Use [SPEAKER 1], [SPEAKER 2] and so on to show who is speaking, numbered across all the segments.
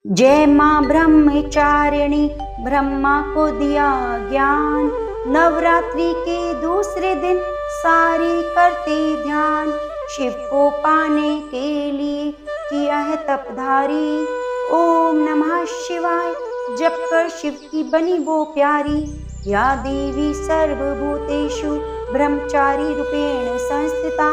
[SPEAKER 1] जय माँ ब्रह्मचारिणी, ब्रह्मा को दिया ज्ञान। नवरात्रि के दूसरे दिन सारी करते ध्यान। शिव को पाने के लिए किया है तपधारी। ओम नमः शिवाय जप कर शिव की बनी वो प्यारी। या देवी सर्वभूतेषु ब्रह्मचारी रूपेण संस्थिता।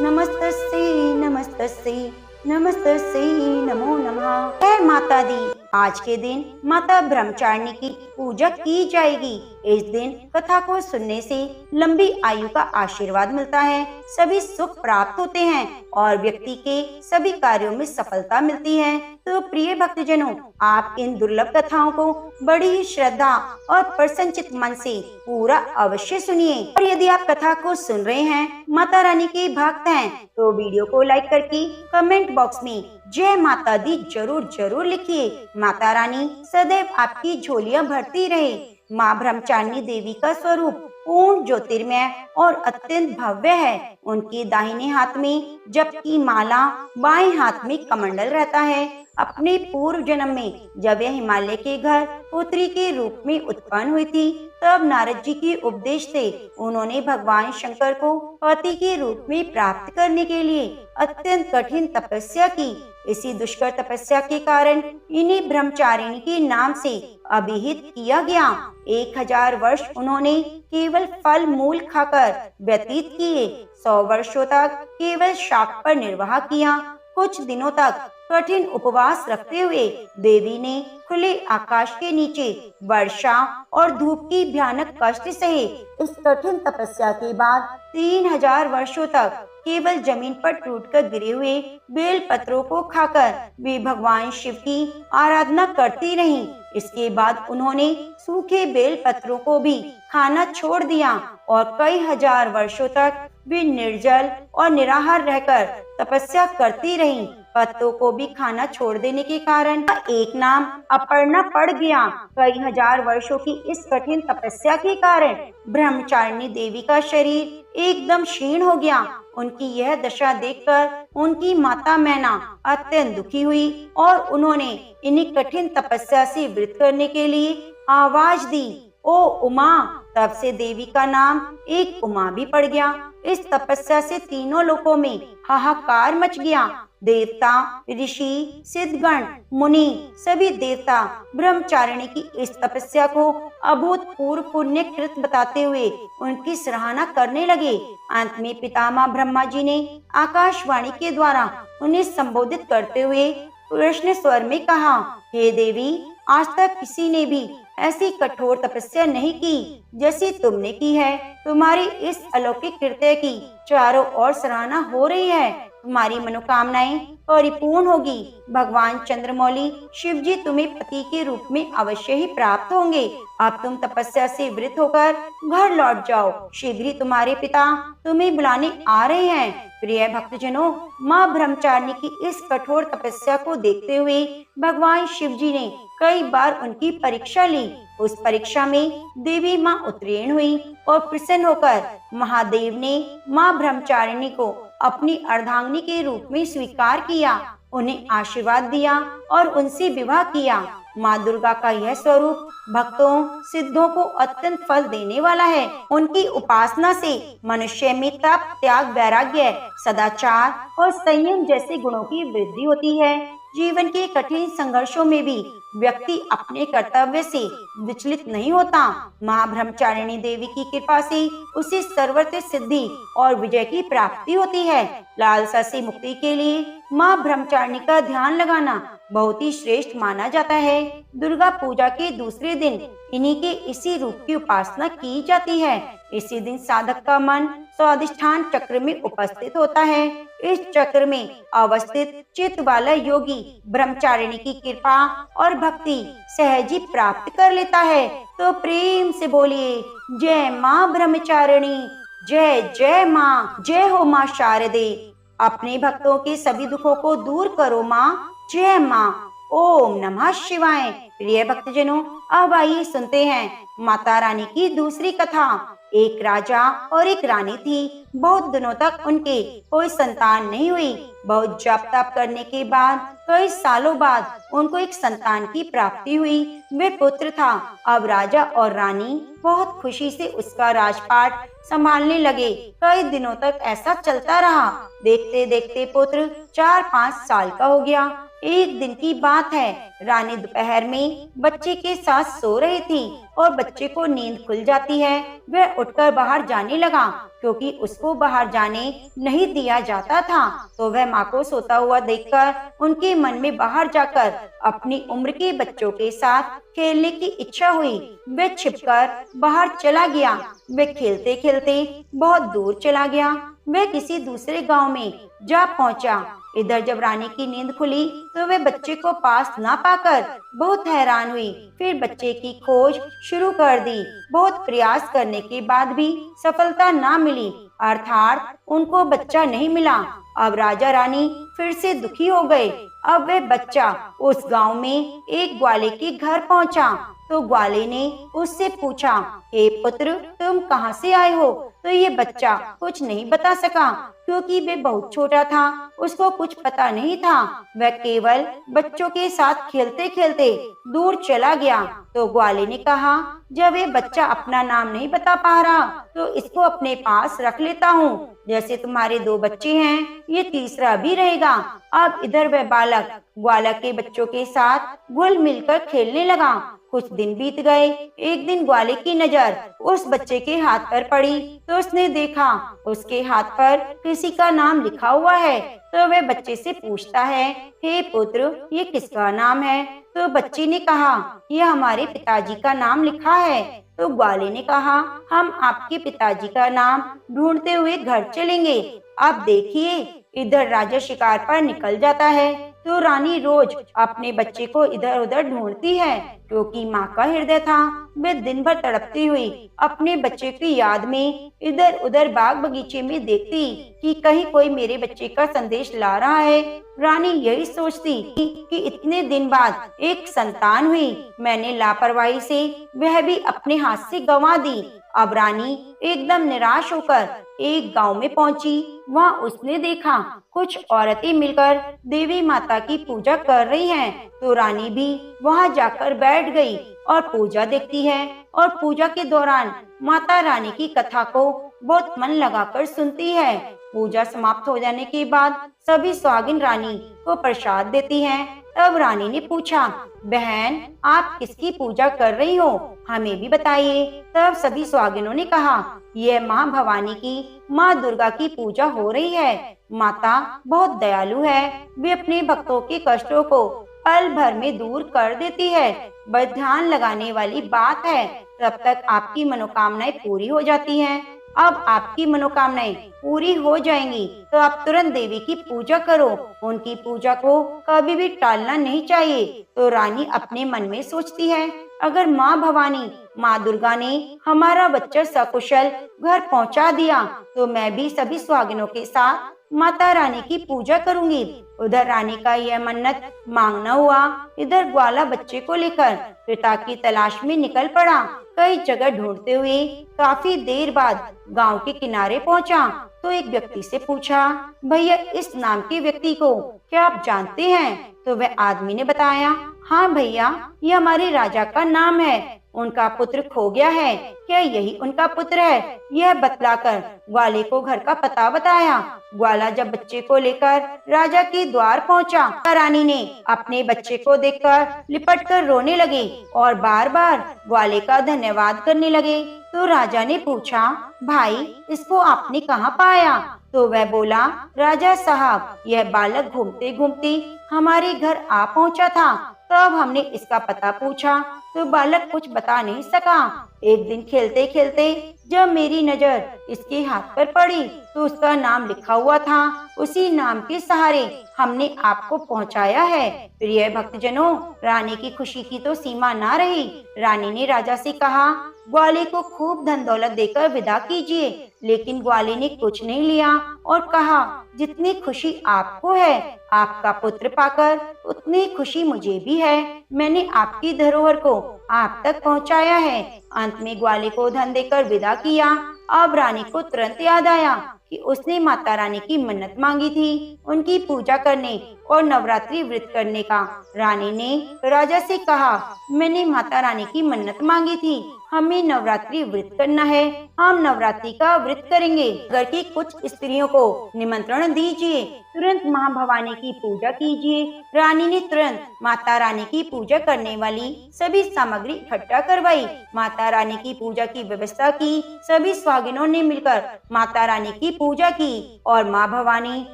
[SPEAKER 1] नमस्तस्यै नमस्तस्यै नमस्तस्यै नमो नमः। जय माता दी। आज के दिन माता ब्रह्मचारिणी की पूजा की जाएगी। इस दिन कथा को सुनने से लंबी आयु का आशीर्वाद मिलता है, सभी सुख प्राप्त होते हैं और व्यक्ति के सभी कार्यों में सफलता मिलती है। तो प्रिय भक्तजनों, आप इन दुर्लभ कथाओं को बड़ी ही श्रद्धा और प्रसन्नचित मन से पूरा अवश्य सुनिए। और यदि आप कथा को सुन रहे हैं, माता रानी के भक्त हैं, तो वीडियो को लाइक करके कमेंट बॉक्स में जय माता दी जरूर जरूर लिखिए। माता रानी सदैव आपकी झोलियां भरती रहे। माँ ब्रह्मचारिणी देवी का स्वरूप पूर्ण ज्योतिर्मय और अत्यंत भव्य है। उनके दाहिने हाथ में जप की माला, बाएं हाथ में कमंडल रहता है। अपने पूर्व जन्म में जब यह हिमालय के घर पुत्री के रूप में उत्पन्न हुई थी, तब नारद जी के उपदेश से उन्होंने भगवान शंकर को पति के रूप में प्राप्त करने के लिए अत्यंत कठिन तपस्या की। इसी दुष्कर तपस्या के कारण इन्हें ब्रह्मचारिणी के नाम से अभिहित किया गया। 1000 वर्ष उन्होंने केवल फल मूल खाकर व्यतीत किए। 100 वर्षों तक केवल शाक पर निर्वाह किया। कुछ दिनों तक कठिन उपवास रखते हुए देवी ने खुले आकाश के नीचे वर्षा और धूप की भयानक कष्ट सहे। इस कठिन तपस्या के बाद 3000 वर्षों तक केवल जमीन पर टूटकर गिरे हुए बेल पत्रों को खाकर वे भगवान शिव की आराधना करती रहीं। इसके बाद उन्होंने सूखे बेल पत्रों को भी खाना छोड़ दिया और कई हजार वर्षों तक वे निर्जल और निराहार रहकर तपस्या करती रहीं। पत्तों को भी खाना छोड़ देने के कारण एक नाम अपर्णा पड़ गया। कई हजार वर्षों की इस कठिन तपस्या के कारण ब्रह्मचारिणी देवी का शरीर एकदम क्षीण हो गया। उनकी यह दशा देखकर उनकी माता मैना अत्यंत दुखी हुई और उन्होंने इन्हीं कठिन तपस्या से वृत करने के लिए आवाज दी, ओ उमा। तब से देवी का नाम एक उमा भी पड़ गया। इस तपस्या से तीनों लोकों में हाहाकार मच गया। देवता, ऋषि, सिद्धगण, मुनि सभी देवता ब्रह्मचारिणी की इस तपस्या को अभूतपूर्व पुण्य कृत बताते हुए उनकी सराहना करने लगे। अंत में पितामह ब्रह्मा जी ने आकाशवाणी के द्वारा उन्हें संबोधित करते हुए प्रश्न स्वर में कहा, हे देवी, आज तक किसी ने भी ऐसी कठोर तपस्या नहीं की जैसी तुमने की है। तुम्हारी इस अलौकिक कृत्य की चारों ओर सराहना हो रही है। तुम्हारी मनोकामनाएं परिपूर्ण होगी। भगवान चंद्रमौली शिव जी तुम्हें पति के रूप में अवश्य ही प्राप्त होंगे। अब तुम तपस्या से वृत होकर घर लौट जाओ। शीघ्र ही तुम्हारे पिता तुम्हें बुलाने आ रहे हैं। प्रिय भक्तजनों, माँ ब्रह्मचारिणी की इस कठोर तपस्या को देखते हुए भगवान शिव जी ने कई बार उनकी परीक्षा ली। उस परीक्षा में देवी माँ उत्तीर्ण हुई और प्रसन्न होकर महादेव ने माँ ब्रह्मचारिणी को अपनी अर्धांगिनी के रूप में स्वीकार किया, उन्हें आशीर्वाद दिया और उनसे विवाह किया। माँ दुर्गा का यह स्वरूप भक्तों, सिद्धों को अत्यंत फल देने वाला है। उनकी उपासना से मनुष्य में तप, त्याग, वैराग्य, सदाचार और संयम जैसे गुणों की वृद्धि होती है। जीवन के कठिन संघर्षों में भी व्यक्ति अपने कर्तव्य से विचलित नहीं होता। माँ ब्रह्मचारिणी देवी की कृपा से उसे सर्वत्र सिद्धि और विजय की प्राप्ति होती है। लालसा से मुक्ति के लिए माँ ब्रह्मचारिणी का ध्यान लगाना बहुत ही श्रेष्ठ माना जाता है। दुर्गा पूजा के दूसरे दिन इन्हीं के इसी रूप की उपासना की जाती है। इसी दिन साधक का मन स्वाधिष्ठान चक्र में उपस्थित होता है। इस चक्र में अवस्थित चित्त वाला योगी ब्रह्मचारिणी की कृपा और भक्ति सहज ही प्राप्त कर लेता है। तो प्रेम से बोलिए, जय माँ ब्रह्मचारिणी, जय जय माँ, जय हो माँ शारदे। अपने भक्तों के सभी दुखों को दूर करो माँ, जय माँ। ओम नमः शिवाय। प्रिय भक्तजनों, अब आइए सुनते हैं माता रानी की दूसरी कथा। एक राजा और एक रानी थी। बहुत दिनों तक उनके कोई संतान नहीं हुई। बहुत जप तप करने के बाद कई सालों बाद उनको एक संतान की प्राप्ति हुई। वे पुत्र था। अब राजा और रानी बहुत खुशी से उसका राजपाट संभालने लगे। कई दिनों तक ऐसा चलता रहा। देखते देखते पुत्र 4-5 साल का हो गया। एक दिन की बात है, रानी दोपहर में बच्चे के साथ सो रही थी और बच्चे को नींद खुल जाती है। वह उठकर बाहर जाने लगा, क्योंकि उसको बाहर जाने नहीं दिया जाता था। तो वह माँ को सोता हुआ देखकर उनके मन में बाहर जाकर अपनी उम्र के बच्चों के साथ खेलने की इच्छा हुई। वह छिपकर बाहर चला गया। वह खेलते खेलते बहुत दूर चला गया। वह किसी दूसरे गांव में जा पहुंचा। इधर जब रानी की नींद खुली तो वह बच्चे को पास ना पाकर बहुत हैरान हुई। फिर बच्चे की खोज शुरू कर दी। बहुत प्रयास करने के बाद भी सफलता ना मिली, अर्थात उनको बच्चा नहीं मिला। अब राजा रानी फिर से दुखी हो गए। अब वह बच्चा उस गांव में एक ग्वाले के घर पहुंचा। तो ग्वाले ने उससे पूछा, हे पुत्र, तुम कहाँ से आए हो? तो ये बच्चा कुछ नहीं बता सका, क्योंकि वे बहुत छोटा था। उसको कुछ पता नहीं था। वह केवल बच्चों के साथ खेलते खेलते दूर चला गया। तो ग्वाले ने कहा, जब ये बच्चा अपना नाम नहीं बता पा रहा तो इसको अपने पास रख लेता हूँ। जैसे तुम्हारे 2 बच्चे हैं, ये तीसरा भी रहेगा। अब इधर वह बालक ग्वाला के बच्चों के साथ घुल मिलकर खेलने लगा। कुछ दिन बीत गए। एक दिन ग्वाले की नजर उस बच्चे के हाथ पर पड़ी तो उसने देखा उसके हाथ पर किसी का नाम लिखा हुआ है। तो वह बच्चे से पूछता है, हे पुत्र, ये किसका नाम है? तो बच्चे ने कहा, यह हमारे पिताजी का नाम लिखा है। तो ग्वाले ने कहा, हम आपके पिताजी का नाम ढूंढते हुए घर चलेंगे। आप देखिए, इधर राजा शिकार पर निकल जाता है तो रानी रोज अपने बच्चे को इधर उधर ढूंढती है, क्योंकि माँ का हृदय था। वे दिन भर तड़पती हुई अपने बच्चे की याद में इधर उधर बाग बगीचे में देखती कि कहीं कोई मेरे बच्चे का संदेश ला रहा है। रानी यही सोचती कि इतने दिन बाद एक संतान हुई, मैंने लापरवाही से वह भी अपने हाथ से गंवा दी। अब रानी एकदम निराश होकर एक गांव में पहुंची। वहां उसने देखा कुछ औरतें मिलकर देवी माता की पूजा कर रही हैं। तो रानी भी वहां जाकर बैठ गई और पूजा देखती है। और पूजा के दौरान माता रानी की कथा को बहुत मन लगाकर सुनती है। पूजा समाप्त हो जाने के बाद सभी सुहागिन रानी को प्रसाद देती हैं। तब रानी ने पूछा, बहन, आप किसकी पूजा कर रही हो? हमें भी बताइए। तब सभी सुहागिनों ने कहा, यह माँ भवानी की, माँ दुर्गा की पूजा हो रही है। माता बहुत दयालु है। वे अपने भक्तों के कष्टों को पल भर में दूर कर देती है। बस ध्यान लगाने वाली बात है। तब तक आपकी मनोकामनाएं पूरी हो जाती हैं। अब आपकी मनोकामनाएं पूरी हो जाएंगी तो आप तुरंत देवी की पूजा करो। उनकी पूजा को कभी भी टालना नहीं चाहिए। तो रानी अपने मन में सोचती है, अगर माँ भवानी, माँ दुर्गा ने हमारा बच्चा सकुशल घर पहुँचा दिया तो मैं भी सभी सुहागिनों के साथ माता रानी की पूजा करूंगी। उधर रानी का यह मन्नत मांगना हुआ। इधर ग्वाला बच्चे को लेकर पिता की तलाश में निकल पड़ा। कई जगह ढूंढते हुए काफी देर बाद गांव के किनारे पहुंचा। तो एक व्यक्ति से पूछा, भैया, इस नाम के व्यक्ति को क्या आप जानते हैं? तो वह आदमी ने बताया, हाँ भैया, ये हमारे राजा का नाम है। उनका पुत्र खो गया है। क्या यही उनका पुत्र है? यह बतलाकर ग्वाले को घर का पता बताया। ग्वाला जब बच्चे को लेकर राजा के द्वार पहुंचा, रानी ने अपने बच्चे को देखकर लिपटकर रोने लगे और बार बार ग्वाले का धन्यवाद करने लगे। तो राजा ने पूछा, भाई, इसको आपने कहाँ पाया? तो वह बोला, राजा साहब, यह बालक घूमते घूमते हमारे घर आ पहुंचा था। तब हमने इसका पता पूछा तो बालक कुछ बता नहीं सका। एक दिन खेलते खेलते जब मेरी नजर इसके हाथ पर पड़ी तो उसका नाम लिखा हुआ था। उसी नाम के सहारे हमने आपको पहुंचाया है। प्रिय भक्तजनों, रानी की खुशी की तो सीमा ना रही। रानी ने राजा से कहा, ग्वाले को खूब धन दौलत देकर विदा कीजिए। लेकिन ग्वाले ने कुछ नहीं लिया और कहा, जितनी खुशी आपको है आपका पुत्र पाकर, उतनी खुशी मुझे भी है। मैंने आपकी धरोहर को आप तक पहुंचाया है। अंत में ग्वाले को धन देकर विदा किया। अब रानी को तुरंत याद आया कि उसने माता रानी की मन्नत मांगी थी, उनकी पूजा करने और नवरात्रि व्रत करने का। रानी ने राजा से कहा, मैंने माता रानी की मन्नत मांगी थी, हमें नवरात्रि व्रत करना है, हम नवरात्रि का व्रत करेंगे। घर की कुछ स्त्रियों को निमंत्रण दीजिए, तुरंत माँ भवानी की पूजा कीजिए। रानी ने तुरंत माता रानी की पूजा करने वाली सभी सामग्री इकट्ठा करवाई। माता रानी की पूजा की व्यवस्था की। सभी सुहागिनों ने मिलकर माता रानी की पूजा की और माँ भवानी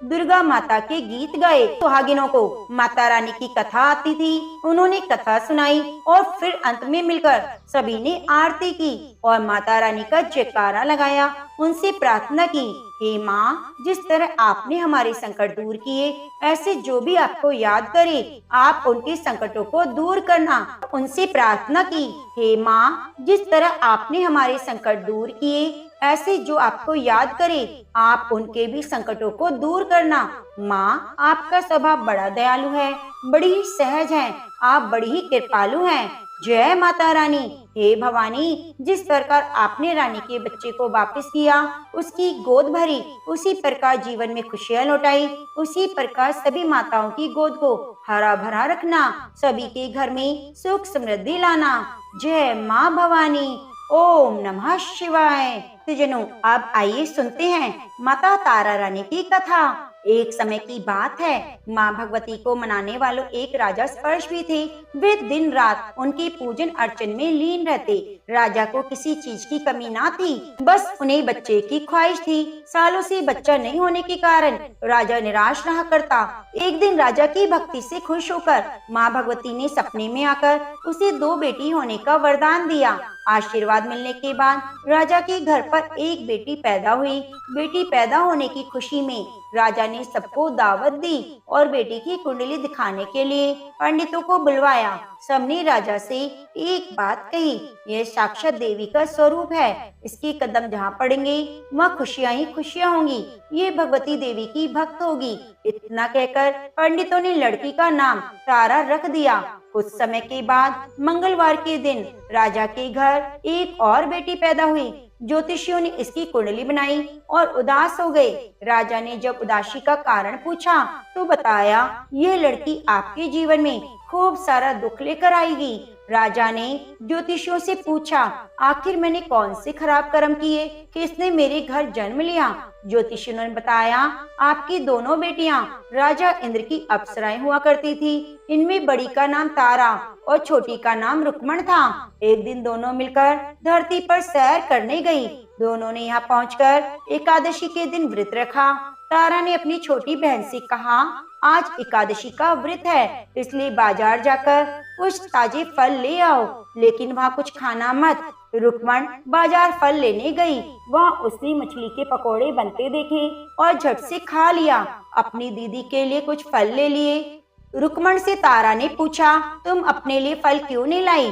[SPEAKER 1] दुर्गा माता के गीत गाए। सुहागिनों को माता रानी की कथा आती थी, उन्होंने कथा सुनाई और फिर अंत में मिलकर सभी ने आरती की और माता रानी का जयकारा लगाया, उनसे प्रार्थना की, हे माँ, जिस तरह आपने हमारे संकट दूर किए, ऐसे जो भी आपको याद करे आप उनके संकटों को दूर करना। उनसे प्रार्थना की, हे माँ, जिस तरह आपने हमारे संकट दूर किए, ऐसे जो आपको याद करे आप उनके भी संकटों को दूर करना। माँ, आपका स्वभाव बड़ा दयालु है, बड़ी ही सहज है, आप बड़ी ही कृपालु हैं। जय माता रानी। हे भवानी, जिस प्रकार आपने रानी के बच्चे को वापस किया, उसकी गोद भरी, उसी प्रकार जीवन में खुशियाँ लौटाई, उसी प्रकार सभी माताओं की गोद को हरा भरा रखना, सभी के घर में सुख समृद्धि लाना। जय माँ भवानी। ओम नमः शिवाय। जनों, अब आइए सुनते हैं माता तारा रानी की कथा। एक समय की बात है, माँ भगवती को मनाने वालों एक राजा स्पर्श भी थे। वे दिन रात उनकी पूजन अर्चन में लीन रहते। राजा को किसी चीज की कमी ना थी, बस उन्हें बच्चे की ख्वाहिश थी। सालों से बच्चा नहीं होने के कारण राजा निराश रहा करता। एक दिन राजा की भक्ति से खुश होकर माँ भगवती ने सपने में आकर उसे 2 बेटी होने का वरदान दिया। आशीर्वाद मिलने के बाद राजा के घर पर एक बेटी पैदा हुई। बेटी पैदा होने की खुशी में राजा ने सबको दावत दी और बेटी की कुंडली दिखाने के लिए पंडितों को बुलवाया। सबने राजा से एक बात कही, यह साक्षात देवी का स्वरूप है, इसके कदम जहाँ पड़ेंगे वहाँ खुशियाँ ही खुशियाँ होंगी, ये भगवती देवी की भक्त होगी। इतना कहकर पंडितों ने लड़की का नाम तारा रख दिया। कुछ समय के बाद मंगलवार के दिन राजा के घर एक और बेटी पैदा हुई। ज्योतिषियों ने इसकी कुंडली बनाई और उदास हो गए। राजा ने जब उदासी का कारण पूछा तो बताया, यह लड़की आपके जीवन में खूब सारा दुख लेकर आएगी। राजा ने ज्योतिषियों से पूछा, आखिर मैंने कौन से खराब कर्म किए कि इसने मेरे घर जन्म लिया? ज्योतिषियों ने बताया, आपकी दोनों बेटियां राजा इंद्र की अप्सराएं हुआ करती थी। इनमें बड़ी का नाम तारा और छोटी का नाम रुक्मण था। एक दिन दोनों मिलकर धरती पर सैर करने गई। दोनों ने यहाँ पहुंचकर एकादशी के दिन व्रत रखा। तारा ने अपनी छोटी बहन से कहा, आज एकादशी का व्रत है, इसलिए बाजार जाकर कुछ ताजे फल ले आओ, लेकिन वहाँ कुछ खाना मत। रुक्मण बाजार फल लेने गई। वहाँ उसने मछली के पकोड़े बनते देखे और झट से खा लिया। अपनी दीदी के लिए कुछ फल ले लिए। रुक्मण से तारा ने पूछा, तुम अपने लिए फल क्यों नहीं लाई?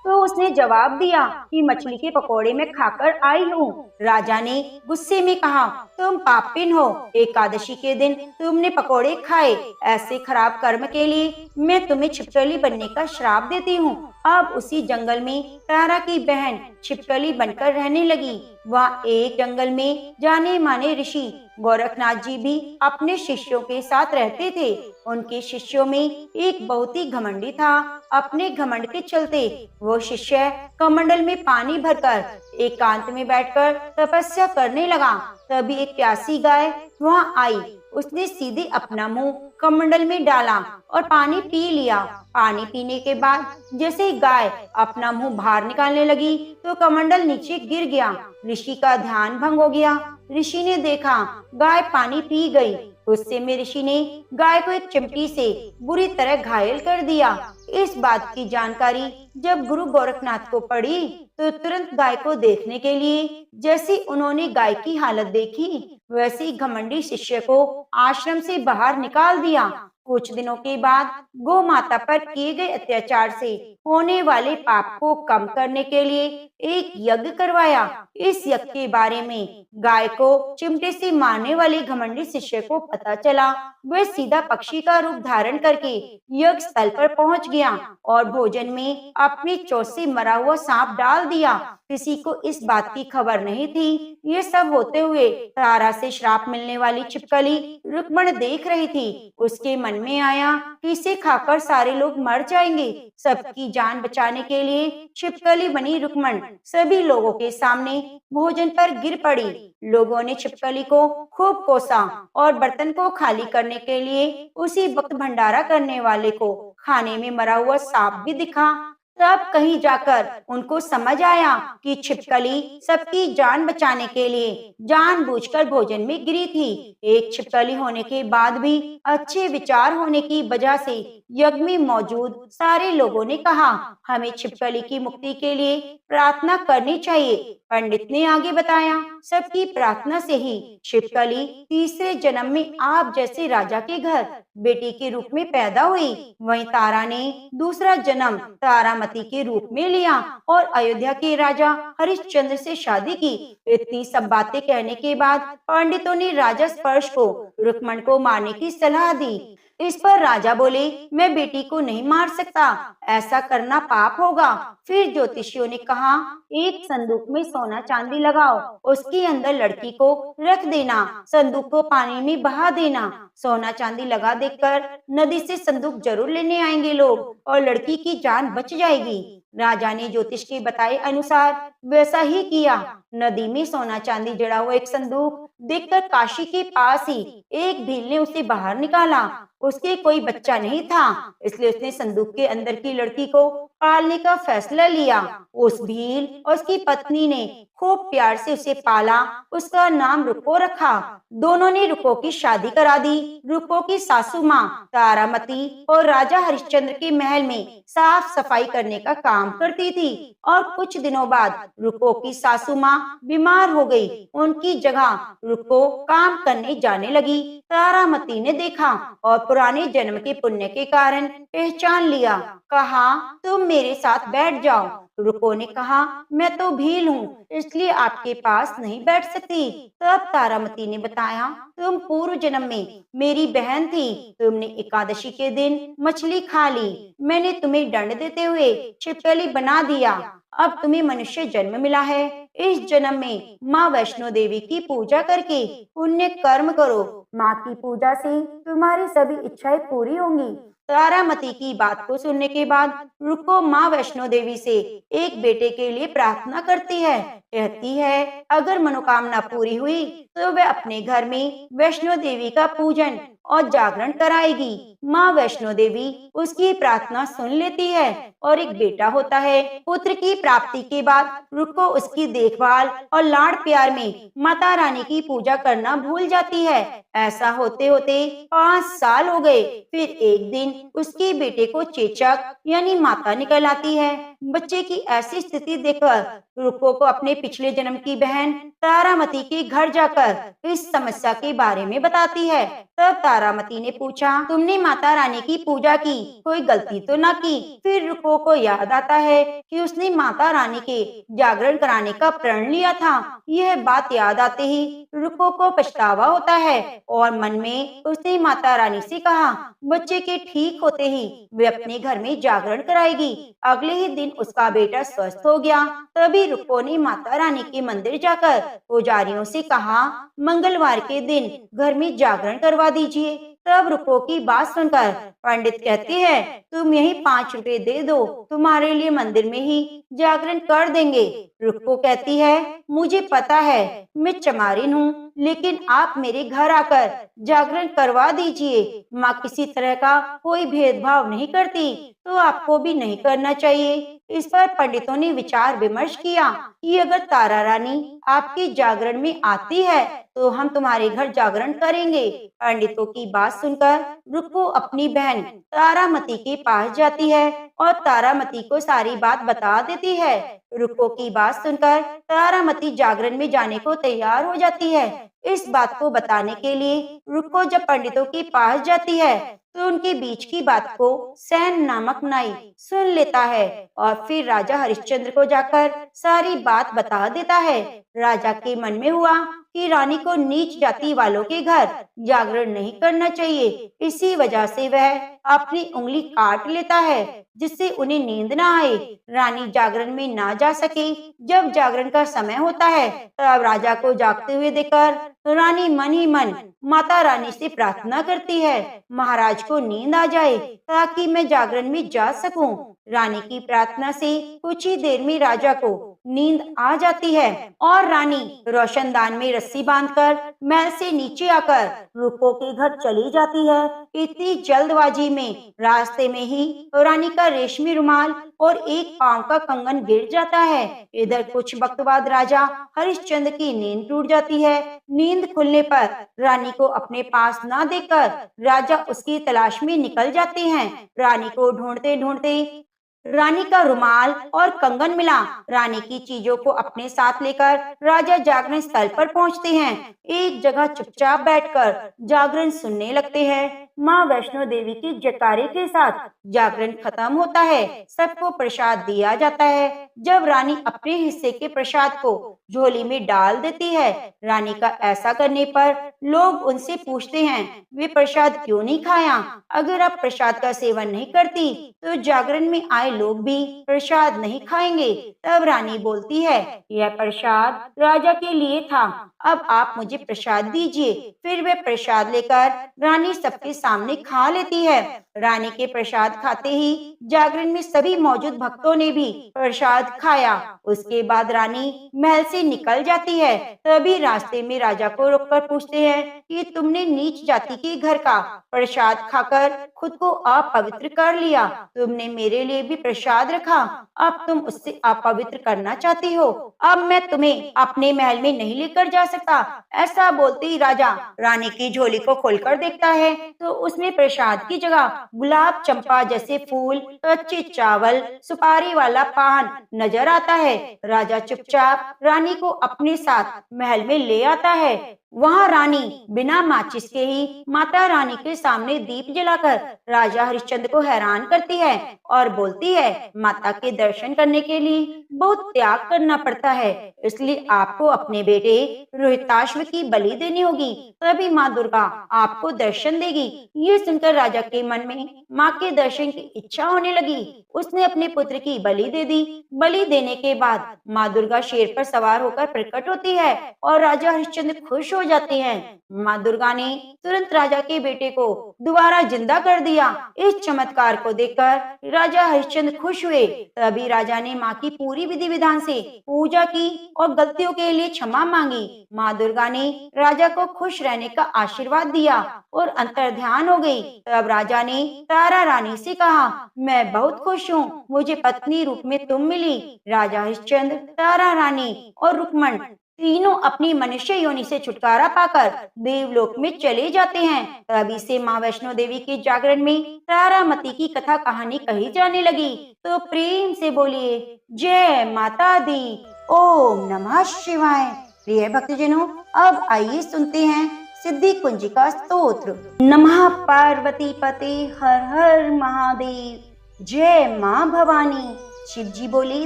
[SPEAKER 1] तो उसने जवाब दिया कि मछली के पकोड़े में खाकर आई हूँ। राजा ने गुस्से में कहा, तुम पापिन हो, एकादशी के दिन तुमने पकोड़े खाए, ऐसे खराब कर्म के लिए मैं तुम्हें छिपकली बनने का श्राप देती हूँ। अब उसी जंगल में तारा की बहन छिपकली बनकर रहने लगी। वहाँ एक जंगल में जाने माने ऋषि गोरखनाथ जी भी अपने शिष्यों के साथ रहते थे। उनके शिष्यों में एक बहुत ही घमंडी था। अपने घमंड के चलते वो शिष्य कमंडल में पानी भरकर एकांत में बैठकर तपस्या करने लगा। तभी एक प्यासी गाय वहाँ आई। उसने सीधे अपना मुंह कमंडल में डाला और पानी पी लिया। पानी पीने के बाद जैसे ही गाय अपना मुंह बाहर निकालने लगी तो कमंडल नीचे गिर गया। ऋषि का ध्यान भंग हो गया। ऋषि ने देखा गाय पानी पी गई। गुस्से में ऋषि ने गाय को एक चिमटी से बुरी तरह घायल कर दिया। इस बात की जानकारी जब गुरु गोरखनाथ को पड़ी तो तुरंत गाय को देखने के लिए जैसे उन्होंने गाय की हालत देखी, वैसे ही घमंडी शिष्य को आश्रम से बाहर निकाल दिया। कुछ दिनों के बाद गौ माता पर किए गए अत्याचार से होने वाले पाप को कम करने के लिए एक यज्ञ करवाया। इस यज्ञ के बारे में गाय को चिमटे से मारने वाले घमंडी शिष्य को पता चला। वह सीधा पक्षी का रूप धारण करके यज्ञ स्थल पर पहुंच गया और भोजन में अपनी चोंच से मरा हुआ सांप डाल दिया। किसी को इस बात की खबर नहीं थी। ये सब होते हुए तारा से श्राप मिलने वाली छिपकली रुक्मण देख रही थी। उसके मन में आया कि इसे खाकर सारे लोग मर जाएंगे। सबकी जान बचाने के लिए छिपकली बनी रुक्मण सभी लोगों के सामने भोजन पर गिर पड़ी। लोगों ने छिपकली को खूब कोसा और बर्तन को खाली करने के लिए उसी वक्त भंडारा करने वाले को खाने में मरा हुआ सांप भी दिखा। तब कहीं जाकर उनको समझ आया कि छिपकली सबकी जान बचाने के लिए जानबूझकर भोजन में गिरी थी। एक छिपकली होने के बाद भी अच्छे विचार होने की वजह से यज्ञ में मौजूद सारे लोगों ने कहा, हमें छिपकली की मुक्ति के लिए प्रार्थना करनी चाहिए। पंडित ने आगे बताया, सबकी प्रार्थना से ही छिपकली तीसरे जन्म में आप जैसे राजा के घर बेटी के रूप में पैदा हुई। वहीं तारा ने दूसरा जन्म तारामती के रूप में लिया और अयोध्या के राजा हरिश्चंद्र से शादी की। इतनी सब बातें कहने के बाद पंडितों ने राजा स्पर्श को रुक्मण को मारने की सलाह दी। इस पर राजा बोले, मैं बेटी को नहीं मार सकता, ऐसा करना पाप होगा। फिर ज्योतिषियों ने कहा, एक संदूक में सोना चांदी लगाओ, उसके अंदर लड़की को रख देना, संदूक को पानी में बहा देना। सोना चांदी लगा देकर नदी से संदूक जरूर लेने आएंगे लोग और लड़की की जान बच जाएगी। राजा ने ज्योतिष के बताए अनुसार वैसा ही किया। नदी में सोना चांदी जड़ा हुआ एक संदूक देखकर काशी के पास ही एक भील ने उसे बाहर निकाला। उसके कोई बच्चा नहीं था, इसलिए उसने संदूक के अंदर की लड़की को पालने का फैसला लिया। उस भील और उसकी पत्नी ने खूब प्यार से उसे पाला। उसका नाम रुको रखा। दोनों ने रुको की शादी करा दी। रुको की सासू माँ तारामती और राजा हरिश्चंद्र के महल में साफ सफाई करने का काम करती थी और कुछ दिनों बाद रुको की सासू माँ बीमार हो गई। उनकी जगह रुको काम करने जाने लगी। तारामती ने देखा और पुराने जन्म के पुण्य के कारण पहचान लिया। कहा, तुम मेरे साथ बैठ जाओ। रुको ने कहा, मैं तो भील हूँ, इसलिए आपके पास नहीं बैठ सकती। तब तारामती ने बताया, तुम पूर्व जन्म में मेरी बहन थी, तुमने एकादशी के दिन मछली खा ली, मैंने तुम्हें दंड देते हुए छिपकली बना दिया। अब तुम्हें मनुष्य जन्म मिला है। इस जन्म में माँ वैष्णो देवी की पूजा करके पुण्य कर्म करो। माँ की पूजा से तुम्हारी सभी इच्छाएं पूरी होंगी। तारामती की बात को सुनने के बाद रुको माँ वैष्णो देवी से एक बेटे के लिए प्रार्थना करती है। कहती है, अगर मनोकामना पूरी हुई तो वह अपने घर में वैष्णो देवी का पूजन और जागरण कराएगी। माँ वैष्णो देवी उसकी प्रार्थना सुन लेती है और एक बेटा होता है। पुत्र की प्राप्ति के बाद रुको उसकी देखभाल और लाड़ प्यार में माता रानी की पूजा करना भूल जाती है। ऐसा होते होते 5 साल हो गए। फिर एक दिन उसके बेटे को चेचक यानी माता निकल आती है। बच्चे की ऐसी स्थिति देखकर रुको को अपने पिछले जन्म की बहन तारामती के घर जाकर इस समस्या के बारे में बताती है। तब तारामती ने पूछा, तुमने माता रानी की पूजा की, कोई गलती तो ना की? फिर रुको को याद आता है कि उसने माता रानी के जागरण कराने का प्रण लिया था। यह बात याद आते ही रुको को पछतावा होता है और मन में उसने माता रानी से कहा, बच्चे के ठीक होते ही वे अपने घर में जागरण कराएगी। अगले ही दिन उसका बेटा स्वस्थ हो गया। तभी रुको ने माता रानी के मंदिर जाकर पुजारियों से कहा, मंगलवार के दिन घर में जागरण करवा दीजिए। तब रुको की बात सुनकर पंडित कहते हैं, तुम यही 5 रुपए दे दो, तुम्हारे लिए मंदिर में ही जागरण कर देंगे। रुको कहती है, मुझे पता है मैं चमारिन हूँ, लेकिन आप मेरे घर आकर जागरण करवा दीजिए। माँ किसी तरह का कोई भेदभाव नहीं करती, तो आपको भी नहीं करना चाहिए। इस पर पंडितों ने विचार विमर्श किया कि अगर तारा रानी आपके जागरण में आती है तो हम तुम्हारे घर जागरण करेंगे। पंडितों की बात सुनकर रुको अपनी बहन तारामती के पास जाती है और तारामती को सारी बात बता देती है। रुको की बात सुनकर तारामती जागरण में जाने को तैयार हो जाती है। इस बात को बताने के लिए रुको जब पंडितों के पास जाती है तो उनके बीच की बात को सैन नामक नाई सुन लेता है और फिर राजा हरिश्चंद्र को जाकर सारी बात बता देता है। राजा के मन में हुआ कि रानी को नीच जाति वालों के घर जागरण नहीं करना चाहिए। इसी वजह से वह अपनी उंगली काट लेता है जिससे उन्हें नींद ना आए, रानी जागरण में ना जा सके। जब जागरण का समय होता है तब राजा को जागते हुए देखकर रानी मन ही मन माता रानी से प्रार्थना करती है, महाराज को नींद आ जाए ताकि मैं जागरण में जा सकूं। रानी की प्रार्थना से कुछ ही देर में राजा को नींद आ जाती है और रानी रोशनदान में रस्सी बांधकर महल से नीचे आकर रूपो के घर चली जाती है। इतनी जल्दबाजी में रास्ते में ही रानी का रेशमी रुमाल और एक पांव का कंगन गिर जाता है। इधर कुछ वक्त बाद राजा हरिश्चंद्र की नींद टूट जाती है। नींद खुलने पर रानी को अपने पास ना देखकर राजा उसकी तलाश में निकल जाते हैं। रानी को ढूंढते ढूंढते रानी का रुमाल और कंगन मिला। रानी की चीजों को अपने साथ लेकर राजा जागरण स्थल पर पहुंचते हैं। एक जगह चुपचाप बैठकर जागरण सुनने लगते हैं। माँ वैष्णो देवी की जयकारे के साथ जागरण खत्म होता है। सबको प्रसाद दिया जाता है। जब रानी अपने हिस्से के प्रसाद को झोली में डाल देती है, रानी का ऐसा करने पर लोग उनसे पूछते हैं, वे प्रसाद क्यों नहीं खाया? अगर आप प्रसाद का सेवन नहीं करती तो जागरण में आए लोग भी प्रसाद नहीं खाएंगे। तब रानी बोलती है, यह प्रसाद राजा के लिए था, अब आप मुझे प्रसाद दीजिए। फिर वे प्रसाद लेकर रानी सबके सामने खा लेती है। रानी के प्रसाद खाते ही जागरण में सभी मौजूद भक्तों ने भी प्रसाद खाया। उसके बाद रानी महल से निकल जाती है। तभी रास्ते में राजा को रोककर पूछते हैं कि तुमने नीच जाति के घर का प्रसाद खाकर खुद को अपवित्र कर लिया, तुमने मेरे लिए भी प्रसाद रखा, अब तुम उससे अपवित्र करना चाहती हो, अब मैं तुम्हें अपने महल में नहीं लेकर जा सकता। ऐसा बोलते ही राजा रानी की झोली को खोलकर देखता है तो उसमें प्रसाद की जगह गुलाब चंपा जैसे फूल, कच्चे चावल, सुपारी वाला पान नजर आता है। राजा चुपचाप रानी को अपने साथ महल में ले आता है। वहाँ रानी बिना माचिस के ही माता रानी के सामने दीप जलाकर राजा हरिश्चंद्र को हैरान करती है और बोलती है, माता के दर्शन करने के लिए बहुत त्याग करना पड़ता है, इसलिए आपको अपने बेटे रोहिताश्व की बलि देनी होगी, तभी माँ दुर्गा आपको दर्शन देगी। ये सुनकर राजा के मन में माँ के दर्शन की इच्छा होने लगी। उसने अपने पुत्र की बलि दे दी। बलि देने के बाद माँ दुर्गा शेर पर सवार होकर प्रकट होती है और राजा हरिश्चंद्र खुश हो जाते हैं। माँ दुर्गा ने तुरंत राजा के बेटे को दोबारा जिंदा कर दिया। इस चमत्कार को देखकर राजा हरिश्चंद्र खुश हुए। तभी राजा ने माँ की पूरी विधि विधान से पूजा की और गलतियों के लिए क्षमा मांगी। माँ दुर्गा ने राजा को खुश रहने का आशीर्वाद दिया और अंतर्ध्यान हो गई। तब राजा ने तारा रानी से कहा, मैं बहुत खुश हूँ, मुझे पत्नी रूप में तुम मिली। राजा हरिश्चंद्र, तारा रानी और रुक्मण तीनों अपनी मनुष्य योनि से छुटकारा पाकर देवलोक में चले जाते हैं। तभी से माँ वैष्णो देवी के जागरण में तारामती की कथा कहानी कही जाने लगी। तो प्रेम से बोलिए, जय माता दी। ओम नमः शिवाय। प्रिय भक्तजनों, अब आइए सुनते हैं सिद्धि कुंजिका स्तोत्र। नमः पार्वती पते हर हर महादेव। जय माँ भवानी। शिव जी बोले,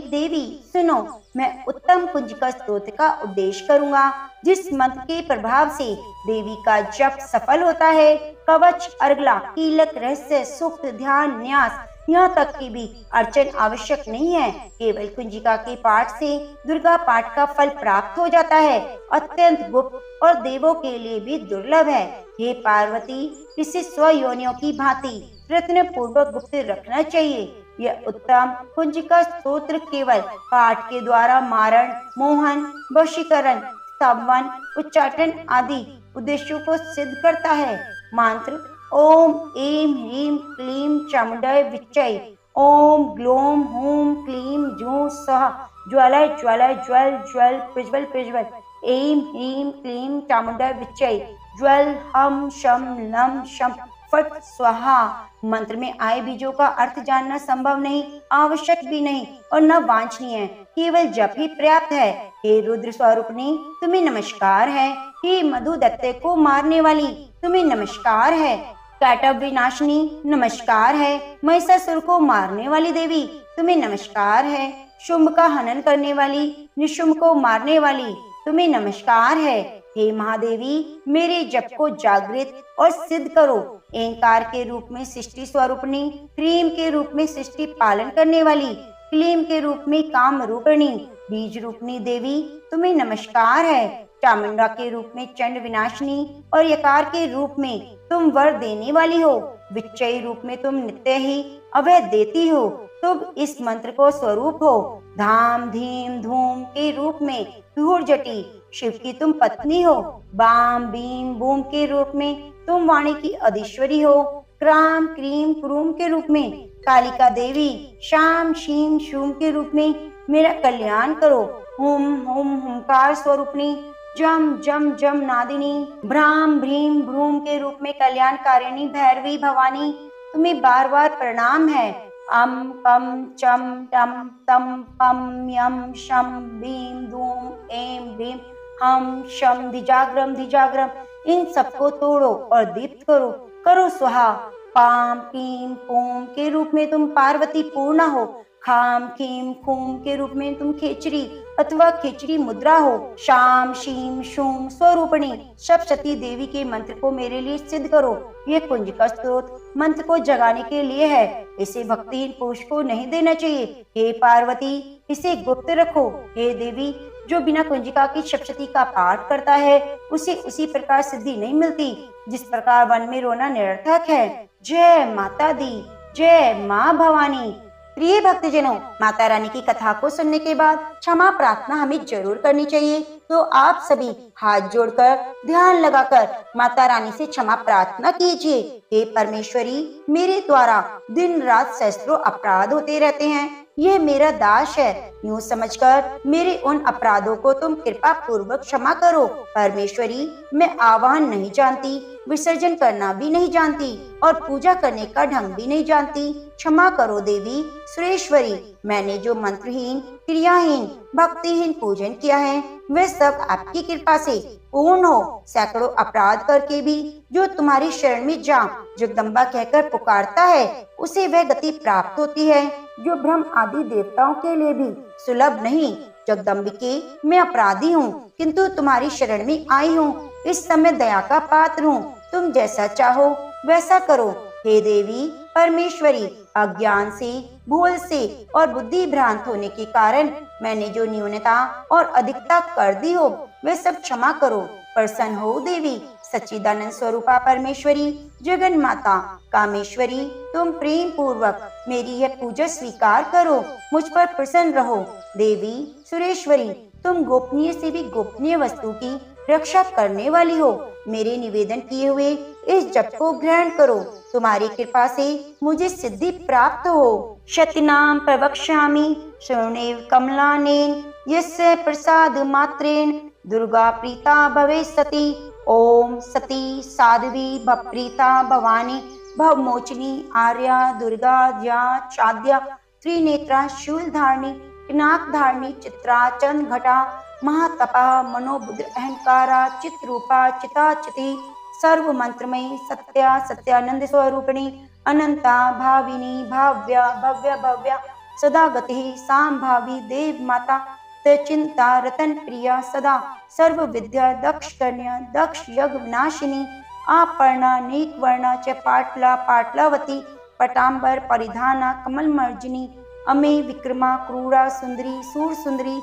[SPEAKER 1] देवी सुनो, मैं उत्तम कुंजिका स्तोत्र का उपदेश करूंगा, जिस मंत्र के प्रभाव से देवी का जप सफल होता है। कवच, अर्गला, कीलक, रहस्य, सूक्त, ध्यान, न्यास, यहाँ तक की भी अर्चन आवश्यक नहीं है। केवल कुंजिका के पाठ से दुर्गा पाठ का फल प्राप्त हो जाता है। अत्यंत गुप्त और देवों के लिए भी दुर्लभ है। हे पार्वती, इसे स्वयोनियों की भांति प्रयत्न पूर्वक गुप्त रखना चाहिए। यह उत्तम कुंजिका स्तोत्र केवल पाठ के द्वारा मारण, मोहन, वशीकरण, स्तंभन, उच्चाटन आदि उद्देश्यों को सिद्ध करता है। मंत्र: ओम ऐं ह्रीं क्लीं चामुंडाय विच्चै। ओम ग्लौम हूं क्लीं जूं सः ज्वालाय ज्वालाय ज्वल ज्वल प्रज्वल प्रज्वल। ऐं ह्रीं क्लीं चामुंडाय विच्चै। ज्वल हम शम लम शम फट स्वाहा। मंत्र में आए बीजों का अर्थ जानना संभव नहीं, आवश्यक भी नहीं और न वांछनीय है, केवल जप ही पर्याप्त है। हे रुद्र स्वरूपनी, तुम्हें नमस्कार है। हे मधु दैत्य को मारने वाली, तुम्हें नमस्कार है। कैटव विनाशिनी नमस्कार है। महिषासुर को मारने वाली देवी तुम्हें नमस्कार है। शुंभ का हनन करने वाली, निशुंभ को मारने वाली तुम्हें नमस्कार है। हे महादेवी, मेरे जप को जागृत और सिद्ध करो। एंकार के रूप में सृष्टि स्वरूपणी, क्रीम के रूप में सृष्टि पालन करने वाली, क्लीम के रूप में काम रूपिणी, बीज रूपनी देवी तुम्हें नमस्कार है। चामुंडा के रूप में चंड विनाशिनी और यकार के रूप में तुम वर देने वाली हो। विच्चयी रूप में तुम नित्य ही अभय देती हो। तुम इस मंत्र को स्वरूप हो। धाम धीम धूम के रूप में धूर जटी शिव की तुम पत्नी हो। बाम बीम बूम के रूप में तुम वाणी की अधीश्वरी हो। क्राम क्रीम क्रूम के रूप में कालिका देवी, शाम शीम शूम के रूप में मेरा कल्याण करो। हुम हुम हुंकार स्वरूपणी, जम जम जम नादिनी, भ्राम भ्रीम भ्रूम के रूप में कल्याणकारिणी भैरवी भवानी तुम्हें बार बार प्रणाम है। अम पम चम टम तम पम यम शम भीम धूम एम भीम हम शम धिजाग्रम धिजाग्रम, इन सबको तोड़ो और दीप्त करो। करो स्वाहा। पाम पीम पूम के रूप में तुम पार्वती पूर्णा हो। खाम खीम खूम के रूप में तुम खेचरी अथवा खिचड़ी मुद्रा हो। शाम शीम शूम स्वरूपणी सप्तशती देवी के मंत्र को मेरे लिए सिद्ध करो। ये कुंजिका स्तोत्र मंत्र को जगाने के लिए है। इसे भक्तिहीन पुरुष को नहीं देना चाहिए। हे पार्वती, इसे गुप्त रखो। हे देवी, जो बिना कुंजिका की सप्तशती का पाठ करता है उसे उसी प्रकार सिद्धि नहीं मिलती जिस प्रकार वन में रोना निरर्थक है। जय माता दी, जय माँ भवानी। प्रिय भक्तजनों, माता रानी की कथा को सुनने के बाद क्षमा प्रार्थना हमें जरूर करनी चाहिए। तो आप सभी हाथ जोड़कर ध्यान लगाकर माता रानी से क्षमा प्रार्थना कीजिए। हे परमेश्वरी, मेरे द्वारा दिन रात सहस्त्रों अपराध होते रहते हैं। यह मेरा दास है, यूं समझकर मेरे उन अपराधों को तुम कृपा पूर्वक क्षमा करो। परमेश्वरी, मैं आवाहन नहीं जानती, विसर्जन करना भी नहीं जानती और पूजा करने का ढंग भी नहीं जानती। क्षमा करो देवी सुरेश्वरी। मैंने जो मंत्रहीन, क्रियाहीन, भक्तिहीन पूजन किया है वह सब आपकी कृपा से पूर्ण हो। सैकड़ों अपराध करके भी जो तुम्हारी शरण में जा जगदम्बा कहकर पुकारता है उसे वह गति प्राप्त होती है जो ब्रह्म आदि देवताओं के लिए भी सुलभ नहीं। जगदम्बिके, मैं अपराधी हूँ किंतु तुम्हारी शरण में आई हूँ। इस समय दया का पात्र हूँ। तुम जैसा चाहो वैसा करो। हे देवी परमेश्वरी, अज्ञान से, भूल से और बुद्धि भ्रांत होने के कारण मैंने जो न्यूनता और अधिकता कर दी हो वे सब क्षमा करो। प्रसन्न हो देवी सच्चिदानंद स्वरूपा परमेश्वरी, जगन माता कामेश्वरी, तुम प्रेम पूर्वक मेरी यह पूजा स्वीकार करो। मुझ पर प्रसन्न रहो। देवी सुरेश्वरी, तुम गोपनीय से भी गोपनीय वस्तु की रक्षा करने वाली हो। मेरे निवेदन किए हुए इस जप को ग्रहण करो। तुम्हारी कृपा से मुझे सिद्धि प्राप्त हो। शतिनाम प्रवक्ष्यामि शृणुमेव कमलानेन, यस्य प्रसाद मात्रेण दुर्गा प्रीता भवेत् सती। ओम सती साध्वी भवप्रीता भवानी भवमोचनी आर्या दुर्गा ज्या चाद्या त्रिनेत्रा शूलधारिणी पिनाकधारिणी चित्रा चंद घटा महातपा मनोबुद्ध अहंकारा चित्रूपा चिताचिति सर्व मंत्रमयी सत्या सत्यानंद स्वरूपिणी अनंता भाविनी भाव्या भव्य भव्या सदा गति सांभावी देव माता चिंता रतन प्रिया सदा सर्व विद्या दक्ष कन्या दक्ष यज्ञ विनाशिनी आपर्णा नीक वर्णा च पाटला पाटलावती पटांबर परिधाना कमल मर्जिनी अमे विक्रमा क्रूरा सुंदरी सूर सुंदरी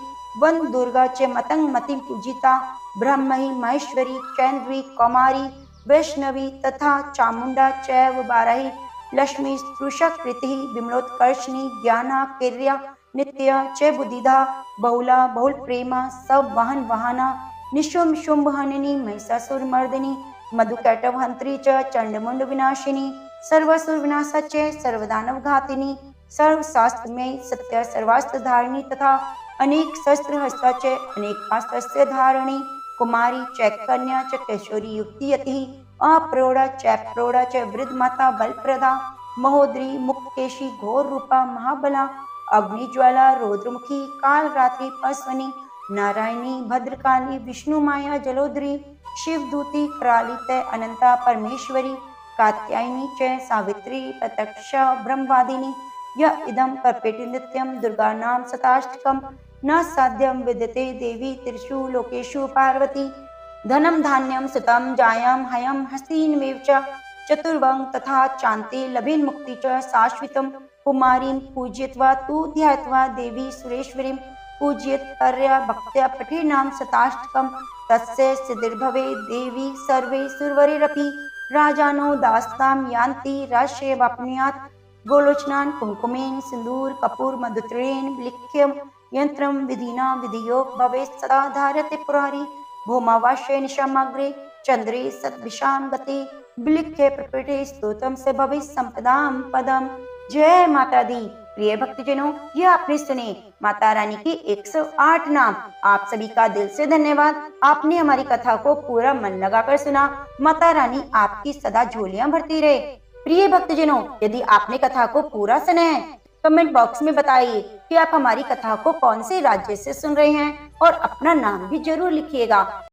[SPEAKER 1] वन दुर्गा च मतंग मति पूजिता ब्रह्महि महेश्वरी चैन्द्री कौमारी वैष्णवी तथा चामुंडा चैव बारही लक्ष्मी स्पृशकृति विमलोत्कर्षणी ज्ञाना किर्या नित्य च बुद्धिधा बहुला बहुल प्रेमा सब वाहन वाहना निशुंभ शुंभ हननी महिषासुर मर्दिनी मधुकैटव हंत्री च चंडमुंड विनाशिनी सर्वासुर विनाशा च सर्वदानव घातिनी सर्व शास्त्र में सत्य सर्वास्त्र धारिणी तथा अनेक शस्त्र हस्ता च अनेक अस्त्र धारिणी कुमारी चैकन्या च किशोरी युक्ति यति अप्रौढ़ा चैप्रौढ़ा च वृद्ध माता बलप्रदा महोदरी मुक्तकेशी घोर रूपा महाबला अग्निज्वाला रौद्रमुखी काल रात्रि पार्श्वनी नारायणी भद्रकाली विष्णु माया जलोदरी शिवदूती करालित अनंता परमेश्वरी कात्यायनी च सावित्री प्रत्यक्ष ब्रह्मवादिनी य इदं पर्पेटि नित्यं दुर्गानां शताष्टकं न साध्यं विद्यते देवी त्रिषु लोकेषु पार्वती। धनं धान्यं सुतं जायां हयं हस्तिनमेव च चतुर्वं तथा चान्ते लभेन्मुक्ति च शाश्वतं। कुमारीं पूजयित्वा तु ध्यात्वा देवी सुरेश्वरीं पूजयेत् परया भक्त्या पठेनां शताष्टकं तस्य सिद्धिर्भवेत् देवी सर्वे सुरवरेरपि राजानो दास्तां यान्ति राष्ट्रेवाप्नुयात्। गोलोचनान् कुङ्कुमेन सिन्दूर कपूर मधुत्रेण लिख्यं यन्त्रं विधिना विधियोग भवेत् सदा धार्यते पुरारी। भौमावास्ये निशामग्रे चंद्रे सद्विषां गते विलिख्य प्रकटे स्तोत्रम से भविष्य संपदाम पदम। जय माता दी। प्रिय भक्तजनों, ये आपने सुने माता रानी के 108 नाम। आप सभी का दिल से धन्यवाद। आपने हमारी कथा को पूरा मन लगाकर सुना। माता रानी आपकी सदा झोलियां भरती रहे। प्रिय भक्तजनों, यदि आपने कथा को पूरा सुना है, कमेंट बॉक्स में बताइए कि आप हमारी कथा को कौन से राज्य से सुन रहे हैं और अपना नाम भी जरूर लिखिएगा।